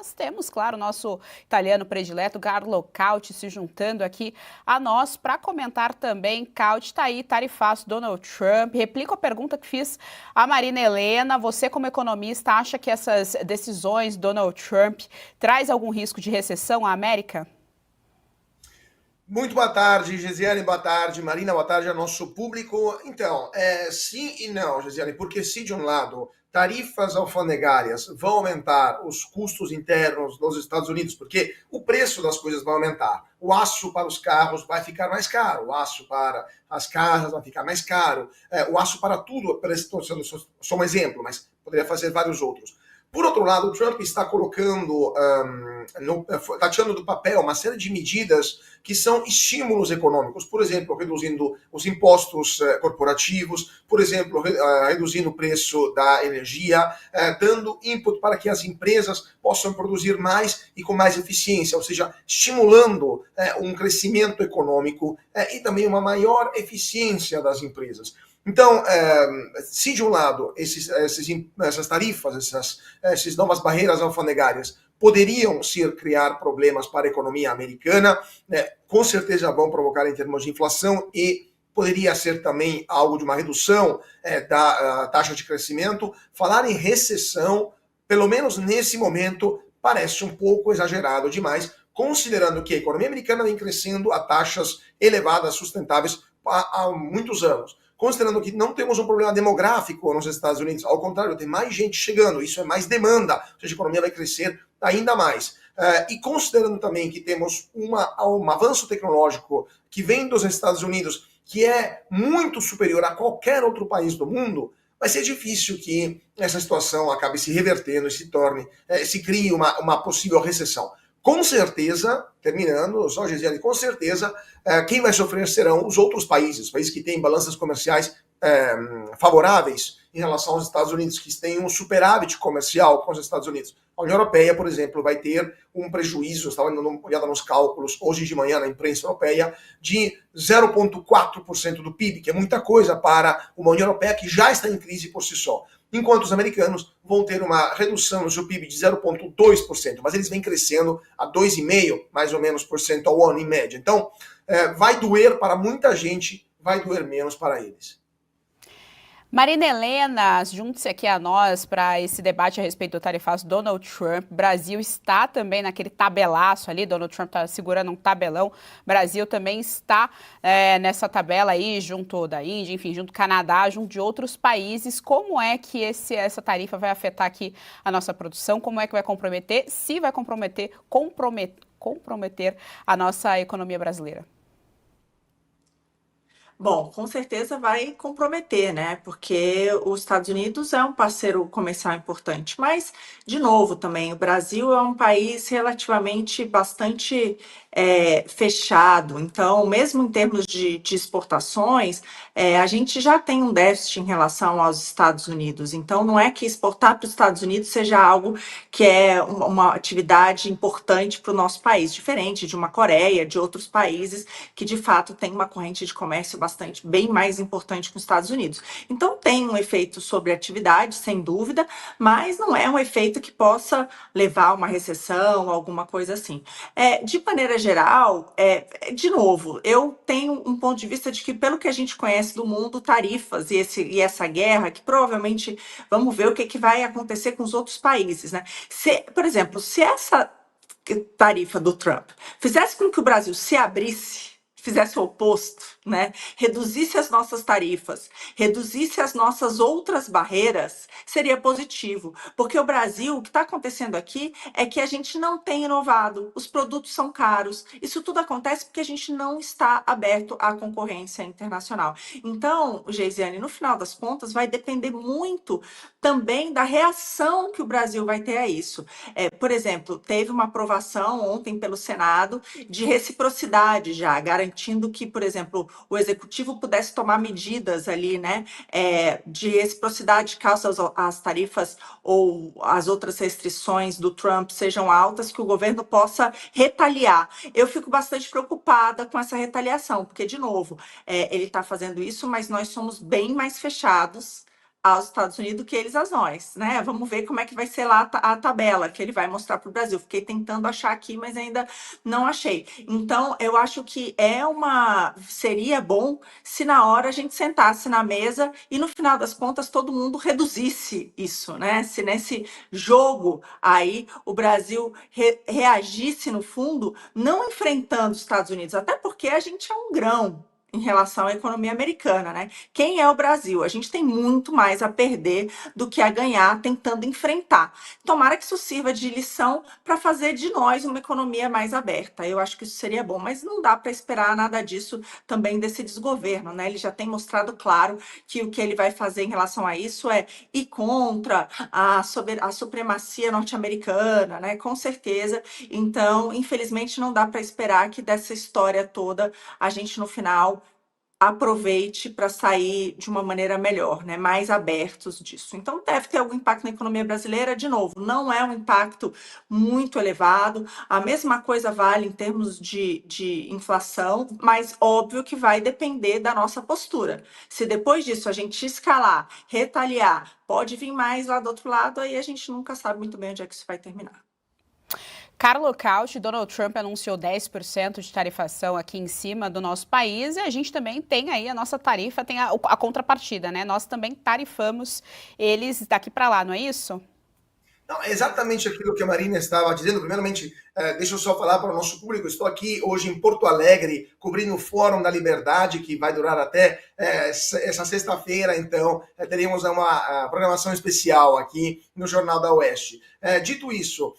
nós temos, claro, o nosso italiano predileto, Carlo Cauti, se juntando aqui a nós para comentar também. Cauti, está aí, tarifaço Donald Trump. Replico a pergunta que fiz à Marina Helena. Você, como economista, acha que essas decisões Donald Trump traz algum risco de recessão à América? Muito boa tarde, Gesiane, boa tarde, Marina, boa tarde ao nosso público. Então, sim e não, Gesiane, porque se de um lado tarifas alfandegárias vão aumentar os custos internos nos Estados Unidos, porque o preço das coisas vai aumentar. O aço para os carros vai ficar mais caro, o aço para as casas vai ficar mais caro, o aço para tudo, estou sendo só um exemplo, mas poderia fazer vários outros. Por outro lado, o Trump está colocando, está tirando do papel uma série de medidas que são estímulos econômicos, por exemplo, reduzindo os impostos corporativos, por exemplo, reduzindo o preço da energia, dando input para que as empresas possam produzir mais e com mais eficiência, ou seja, estimulando um crescimento econômico e também uma maior eficiência das empresas. Então, se de um lado essas tarifas, essas novas barreiras alfandegárias poderiam sim criar problemas para a economia americana, com certeza vão provocar em termos de inflação e poderia ser também algo de uma redução da taxa de crescimento. Falar em recessão, pelo menos nesse momento, parece um pouco exagerado demais, considerando que a economia americana vem crescendo a taxas elevadas, sustentáveis há muitos anos. Considerando que não temos um problema demográfico nos Estados Unidos, ao contrário, tem mais gente chegando, isso é mais demanda, ou seja, a economia vai crescer ainda mais. E considerando também que temos um avanço tecnológico que vem dos Estados Unidos, que é muito superior a qualquer outro país do mundo, vai ser difícil que essa situação acabe se revertendo e se crie uma possível recessão. Com certeza, terminando, só Gisele, com certeza, quem vai sofrer serão os outros países que têm balanças comerciais favoráveis em relação aos Estados Unidos, que têm um superávit comercial com os Estados Unidos. A União Europeia, por exemplo, vai ter um prejuízo, estava dando uma olhada nos cálculos hoje de manhã na imprensa europeia, de 0,4% do PIB, que é muita coisa para uma União Europeia que já está em crise por si só. Enquanto os americanos vão ter uma redução no seu PIB de 0,2%, mas eles vêm crescendo a 2,5% mais ou menos por cento ao ano em média. Então, vai doer para muita gente, vai doer menos para eles. Marina Helena, junte-se aqui a nós para esse debate a respeito do tarifaço Donald Trump. Brasil está também naquele tabelaço ali, Donald Trump está segurando um tabelão. Brasil também está nessa tabela aí, junto da Índia, enfim, junto do Canadá, junto de outros países. Como é que essa tarifa vai afetar aqui a nossa produção? Como é que vai comprometer? Se vai comprometer a nossa economia brasileira? Bom, com certeza vai comprometer, né? Porque os Estados Unidos é um parceiro comercial importante. Mas, de novo, também, o Brasil é um país relativamente bastante fechado. Então, mesmo em termos de exportações, a gente já tem um déficit em relação aos Estados Unidos. Então, não é que exportar para os Estados Unidos seja algo que é uma atividade importante para o nosso país, diferente de uma Coreia, de outros países que, de fato, tem uma corrente de comércio bem mais importante com os Estados Unidos. Então, tem um efeito sobre a atividade, sem dúvida, mas não é um efeito que possa levar a uma recessão, alguma coisa assim. De maneira geral, de novo, eu tenho um ponto de vista de que, pelo que a gente conhece do mundo, tarifas e essa guerra, que provavelmente vamos ver o que vai acontecer com os outros países, né? Por exemplo, se essa tarifa do Trump fizesse com que o Brasil se abrisse, fizesse o oposto, né? Reduzisse as nossas tarifas, reduzisse as nossas outras barreiras, seria positivo. Porque o Brasil, o que está acontecendo aqui é que a gente não tem inovado, os produtos são caros. Isso tudo acontece porque a gente não está aberto à concorrência internacional. Então, Geisiane, no final das contas, vai depender muito também da reação que o Brasil vai ter a isso. Por exemplo, teve uma aprovação ontem pelo Senado de reciprocidade já, garantindo que, por exemplo, o executivo pudesse tomar medidas ali, né, de reciprocidade caso as tarifas ou as outras restrições do Trump sejam altas, que o governo possa retaliar. Eu fico bastante preocupada com essa retaliação, porque, de novo, ele está fazendo isso, mas nós somos bem mais fechados aos Estados Unidos do que eles a nós, né? Vamos ver como é que vai ser lá a tabela que ele vai mostrar para o Brasil. Fiquei tentando achar aqui, mas ainda não achei. Então, eu acho que seria bom se na hora a gente sentasse na mesa e no final das contas todo mundo reduzisse isso, né? Se nesse jogo aí o Brasil reagisse no fundo, não enfrentando os Estados Unidos, até porque a gente é um grão em relação à economia americana, né? Quem é o Brasil? A gente tem muito mais a perder do que a ganhar tentando enfrentar. Tomara que isso sirva de lição para fazer de nós uma economia mais aberta. Eu acho que isso seria bom, mas não dá para esperar nada disso também desse desgoverno, né? Ele já tem mostrado claro que o que ele vai fazer em relação a isso é ir contra a supremacia norte-americana, né? Com certeza. Então, infelizmente, não dá para esperar que dessa história toda a gente no final aproveite para sair de uma maneira melhor, né? Mais abertos disso. Então, deve ter algum impacto na economia brasileira. De novo, não é um impacto muito elevado. A mesma coisa vale em termos de inflação, mas óbvio que vai depender da nossa postura. Se depois disso a gente escalar, retaliar, pode vir mais lá do outro lado, aí a gente nunca sabe muito bem onde é que isso vai terminar. Carlo Cauchy, Donald Trump anunciou 10% de tarifação aqui em cima do nosso país e a gente também tem aí a nossa tarifa, tem a contrapartida, né? Nós também tarifamos eles daqui para lá, não é isso? Não, é exatamente aquilo que a Marina estava dizendo. Primeiramente, deixa eu só falar para o nosso público, estou aqui hoje em Porto Alegre, cobrindo o Fórum da Liberdade, que vai durar até essa sexta-feira, então teremos uma programação especial aqui no Jornal da Oeste. Dito isso,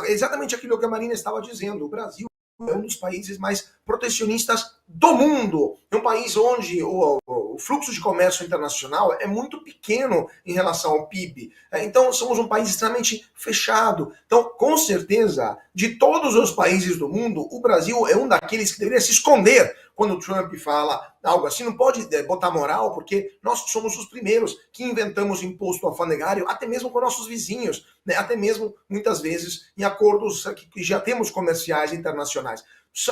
exatamente aquilo que a Marina estava dizendo, o Brasil é um dos países mais protecionistas do mundo. É um país onde o fluxo de comércio internacional é muito pequeno em relação ao PIB. Então, somos um país extremamente fechado. Então, com certeza, de todos os países do mundo, o Brasil é um daqueles que deveria se esconder quando o Trump fala algo assim. Não pode botar moral, porque nós somos os primeiros que inventamos imposto alfandegário, até mesmo com nossos vizinhos, né? Até mesmo, muitas vezes, em acordos que já temos comerciais internacionais.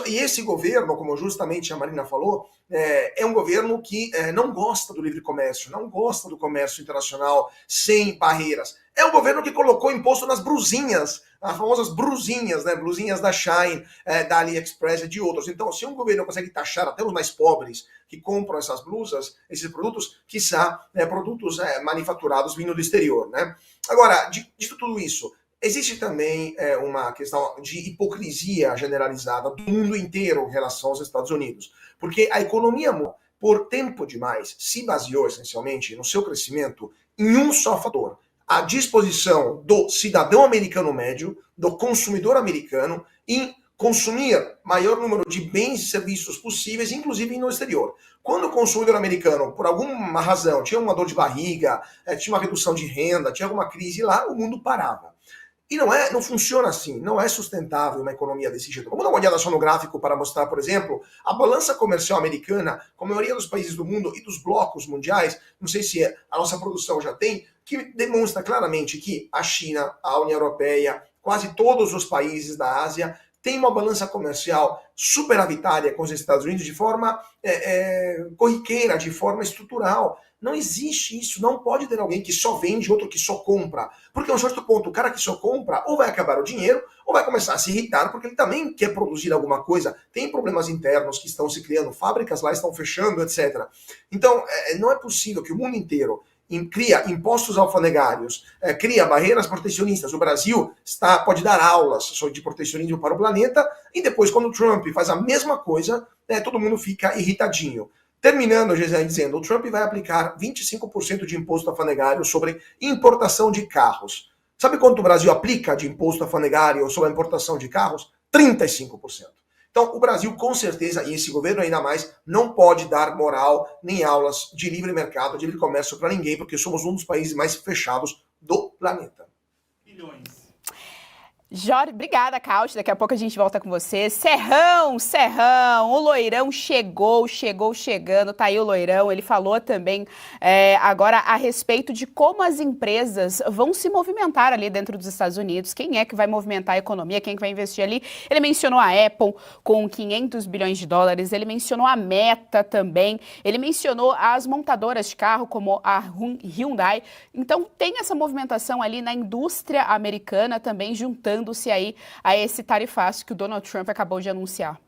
E esse governo, como justamente a Marina falou, é um governo que não gosta do livre comércio, não gosta do comércio internacional sem barreiras. É um governo que colocou imposto nas brusinhas, as famosas brusinhas, né? Blusinhas da Shein, da AliExpress e de outros. Então, se um governo consegue taxar até os mais pobres que compram essas blusas, esses produtos, quiçá produtos manufaturados vindo do exterior, né? Agora, dito tudo isso, existe também uma questão de hipocrisia generalizada do mundo inteiro em relação aos Estados Unidos. Porque a economia, por tempo demais, se baseou essencialmente no seu crescimento em um só fator: a disposição do cidadão americano médio, do consumidor americano, em consumir maior número de bens e serviços possíveis, inclusive no exterior. Quando o consumidor americano, por alguma razão, tinha uma dor de barriga, tinha uma redução de renda, tinha alguma crise lá, o mundo parava. E não funciona assim, não é sustentável uma economia desse jeito. Vamos dar uma olhada só no gráfico para mostrar, por exemplo, a balança comercial americana, com a maioria dos países do mundo e dos blocos mundiais, não sei se a nossa produção já tem, que demonstra claramente que a China, a União Europeia, quase todos os países da Ásia têm uma balança comercial superavitária com os Estados Unidos de forma corriqueira, de forma estrutural. Não existe isso, não pode ter alguém que só vende, outro que só compra. Porque a um certo ponto, o cara que só compra ou vai acabar o dinheiro, ou vai começar a se irritar, porque ele também quer produzir alguma coisa. Tem problemas internos que estão se criando, fábricas lá estão fechando, etc. Então, não é possível que o mundo inteiro cria impostos alfandegários, cria barreiras protecionistas. O Brasil pode dar aulas de protecionismo para o planeta, e depois, quando o Trump faz a mesma coisa, todo mundo fica irritadinho. Terminando, Gisele, dizendo, o Trump vai aplicar 25% de imposto alfandegário sobre importação de carros. Sabe quanto o Brasil aplica de imposto alfandegário sobre a importação de carros? 35%. Então, o Brasil, com certeza, e esse governo ainda mais, não pode dar moral nem aulas de livre mercado, de livre comércio para ninguém, porque somos um dos países mais fechados do planeta. Milhões. Obrigada, Caute. Daqui a pouco a gente volta com você. Serrão, Serrão, o loirão chegando. Tá aí o loirão. Ele falou também agora a respeito de como as empresas vão se movimentar ali dentro dos Estados Unidos. Quem é que vai movimentar a economia? Quem é que vai investir ali? Ele mencionou a Apple com 500 bilhões de dólares. Ele mencionou a Meta também. Ele mencionou as montadoras de carro como a Hyundai. Então tem essa movimentação ali na indústria americana também, juntando-se aí a esse tarifaço que o Donald Trump acabou de anunciar.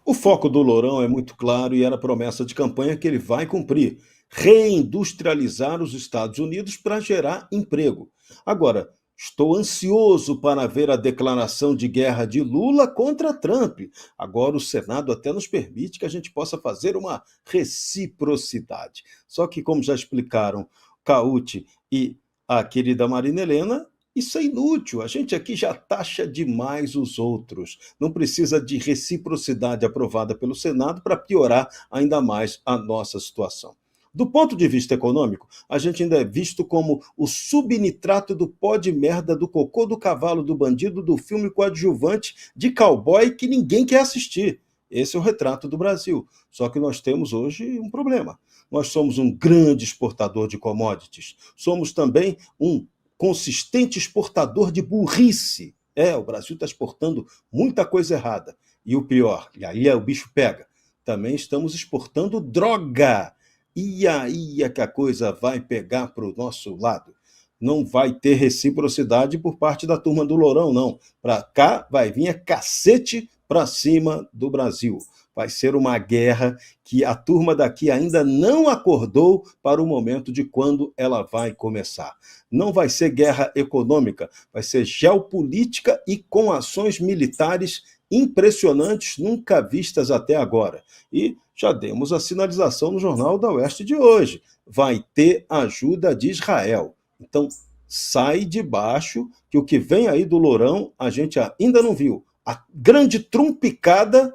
O foco do Lourão é muito claro e era promessa de campanha que ele vai cumprir: reindustrializar os Estados Unidos para gerar emprego. Agora, estou ansioso para ver a declaração de guerra de Lula contra Trump. Agora o Senado até nos permite que a gente possa fazer uma reciprocidade. Só que, como já explicaram Cauti e a querida Marina Helena, isso é inútil, a gente aqui já taxa demais os outros. Não precisa de reciprocidade aprovada pelo Senado para piorar ainda mais a nossa situação. Do ponto de vista econômico, a gente ainda é visto como o subnitrato do pó de merda, do cocô do cavalo, do bandido, do filme coadjuvante de cowboy que ninguém quer assistir. Esse é o retrato do Brasil. Só que nós temos hoje um problema. Nós somos um grande exportador de commodities. Somos também um consistente exportador de burrice. O Brasil está exportando muita coisa errada. E o pior, e aí o bicho pega, também estamos exportando droga. E aí é que a coisa vai pegar para o nosso lado. Não vai ter reciprocidade por parte da turma do Lourão, não. Para cá vai vir cacete para cima do Brasil. Vai ser uma guerra que a turma daqui ainda não acordou para o momento de quando ela vai começar. Não vai ser guerra econômica, vai ser geopolítica e com ações militares impressionantes, nunca vistas até agora. E já demos a sinalização no Jornal da Oeste de hoje. Vai ter ajuda de Israel. Então, sai de baixo, que o que vem aí do Lourão a gente ainda não viu. A grande trumpicada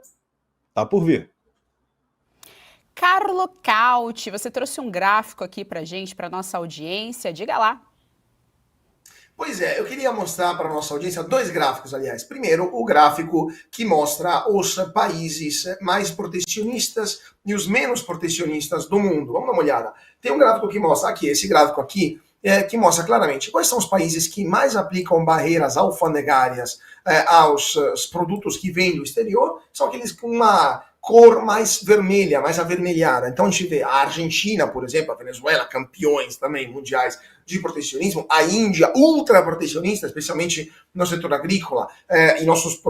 está por vir. Carlo Cauti, você trouxe um gráfico aqui para gente, para nossa audiência. Diga lá. Pois é, eu queria mostrar para a nossa audiência dois gráficos, aliás. Primeiro, o gráfico que mostra os países mais protecionistas e os menos protecionistas do mundo. Vamos dar uma olhada. Tem um gráfico que mostra aqui, esse gráfico aqui, que mostra claramente quais são os países que mais aplicam barreiras alfandegárias aos produtos que vêm do exterior. São aqueles com uma cor mais vermelha, mais avermelhada. Então a gente vê a Argentina, por exemplo, a Venezuela, campeões também mundiais de protecionismo, a Índia, ultra protecionista, especialmente no setor agrícola, e nossos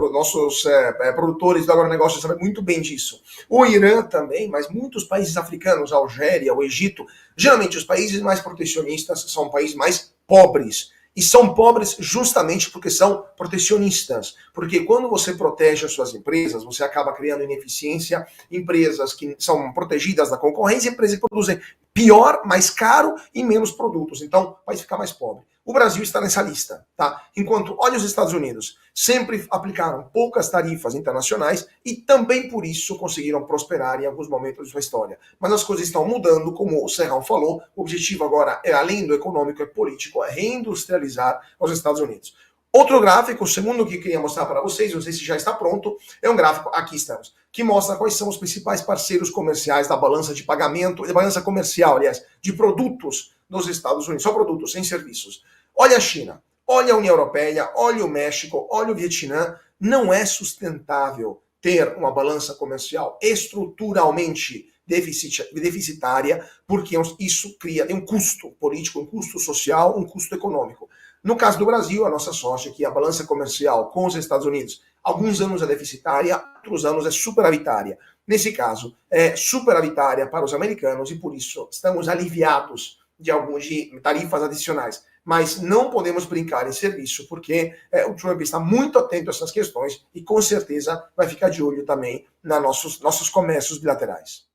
produtores do agronegócio sabem muito bem disso. O Irã também, mas muitos países africanos, a Algéria, o Egito, geralmente os países mais protecionistas são países mais pobres. E são pobres justamente porque são protecionistas. Porque quando você protege as suas empresas, você acaba criando ineficiência, empresas que são protegidas da concorrência, empresas que produzem pior, mais caro e menos produtos. Então, vai ficar mais pobre. O Brasil está nessa lista, tá? Enquanto, olha os Estados Unidos, sempre aplicaram poucas tarifas internacionais e também por isso conseguiram prosperar em alguns momentos de sua história. Mas as coisas estão mudando, como o Serrão falou, o objetivo agora, além do econômico, é político, é reindustrializar os Estados Unidos. Outro gráfico, o segundo que eu queria mostrar para vocês, não sei se já está pronto, é um gráfico, aqui estamos, que mostra quais são os principais parceiros comerciais da balança de pagamento, da balança comercial, aliás, de produtos dos Estados Unidos, só produtos, sem serviços. Olha a China, olha a União Europeia, olha o México, olha o Vietnã. Não é sustentável ter uma balança comercial estruturalmente deficitária, porque isso cria um custo político, um custo social, um custo econômico. No caso do Brasil, a nossa sorte é que a balança comercial com os Estados Unidos, alguns anos é deficitária, outros anos é superavitária. Nesse caso, é superavitária para os americanos e por isso estamos aliviados de tarifas adicionais. Mas não podemos brincar em serviço, porque o Trump está muito atento a essas questões e com certeza vai ficar de olho também nos nossos comércios bilaterais.